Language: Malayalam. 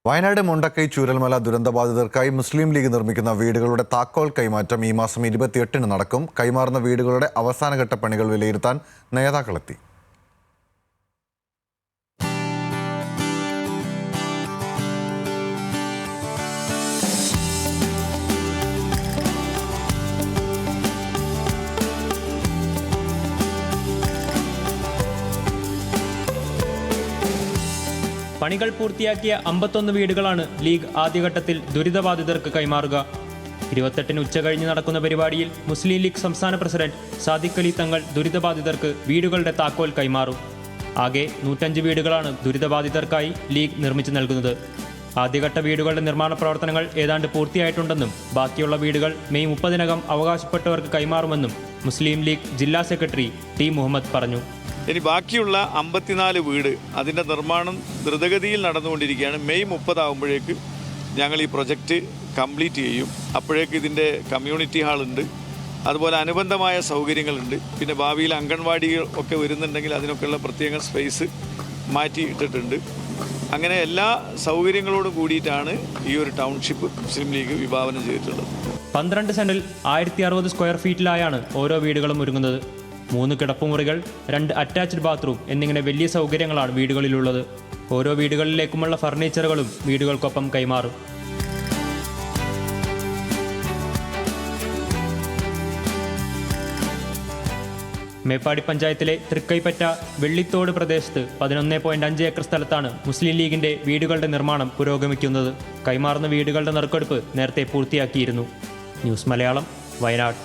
വയനാട് മുണ്ടക്കൈ ചൂരൽമല ദുരന്തബാധിതർക്കായി മുസ്ലിം ലീഗ് നിർമ്മിക്കുന്ന വീടുകളുടെ താക്കോൽ കൈമാറ്റം ഈ മാസം 28-ന് നടക്കും. കൈമാറുന്ന വീടുകളുടെ അവസാനഘട്ട പണികൾ വിലയിരുത്താൻ നേതാക്കളെത്തി. പണികൾ പൂർത്തിയാക്കിയ 51 വീടുകളാണ് ലീഗ് ആദ്യഘട്ടത്തിൽ ദുരിതബാധിതർക്ക് കൈമാറുക. 28-ന് ഉച്ചകഴിഞ്ഞ് നടക്കുന്ന പരിപാടിയിൽ മുസ്ലിം ലീഗ് സംസ്ഥാന പ്രസിഡന്റ് സാദിഖ് അലി തങ്ങൾ ദുരിതബാധിതർക്ക് വീടുകളുടെ താക്കോൽ കൈമാറും. ആകെ 105 വീടുകളാണ് ദുരിതബാധിതർക്കായി ലീഗ് നിർമ്മിച്ചു നൽകുന്നത്. ആദ്യഘട്ട വീടുകളുടെ നിർമ്മാണ പ്രവർത്തനങ്ങൾ ഏതാണ്ട് പൂർത്തിയായിട്ടുണ്ടെന്നും ബാക്കിയുള്ള വീടുകൾ മെയ് 30-നകം അവകാശപ്പെട്ടവർക്ക് കൈമാറുമെന്നും മുസ്ലിം ലീഗ് ജില്ലാ സെക്രട്ടറി ടി മുഹമ്മദ് പറഞ്ഞു. ഇനി ബാക്കിയുള്ള 54 വീട് അതിൻ്റെ നിർമ്മാണം ദ്രുതഗതിയിൽ നടന്നുകൊണ്ടിരിക്കുകയാണ്. മെയ് 30 ആകുമ്പോഴേക്ക് ഞങ്ങൾ ഈ പ്രൊജക്റ്റ് കംപ്ലീറ്റ് ചെയ്യും. അപ്പോഴേക്ക് ഇതിൻ്റെ കമ്മ്യൂണിറ്റി ഹാളുണ്ട്, അതുപോലെ അനുബന്ധമായ സൗകര്യങ്ങളുണ്ട്. പിന്നെ ഭാവിയിൽ അംഗൻവാടികൾ ഒക്കെ വരുന്നുണ്ടെങ്കിൽ അതിനൊക്കെയുള്ള പ്രത്യേക സ്പേസ് മാറ്റിയിട്ടിട്ടുണ്ട്. അങ്ങനെ എല്ലാ സൗകര്യങ്ങളോടും കൂടിയിട്ടാണ് ഈ ഒരു ടൗൺഷിപ്പ് മുസ്ലിം ലീഗ് വിഭാവനം ചെയ്തിട്ടുള്ളത്. 12 സെന്റിൽ 1060 സ്ക്വയർ ഫീറ്റിലായാണ് ഓരോ വീടുകളും ഒരുങ്ങുന്നത്. 3 കിടപ്പുമുറികൾ, 2 അറ്റാച്ച്ഡ് ബാത്റൂം എന്നിങ്ങനെ വലിയ സൗകര്യങ്ങളാണ് വീടുകളിലുള്ളത്. ഓരോ വീടുകളിലേക്കുമുള്ള ഫർണിച്ചറുകളും വീടുകൾക്കൊപ്പം കൈമാറും. മേപ്പാടി പഞ്ചായത്തിലെ തൃക്കൈപ്പറ്റ വെള്ളിത്തോട് പ്രദേശത്ത് 11.5 ഏക്കർ സ്ഥലത്താണ് മുസ്ലിം ലീഗിന്റെ വീടുകളുടെ നിർമ്മാണം പുരോഗമിക്കുന്നത്. കൈമാറുന്ന വീടുകളുടെ നറുക്കെടുപ്പ് നേരത്തെ പൂർത്തിയാക്കിയിരുന്നു. ന്യൂസ് മലയാളം, വയനാട്.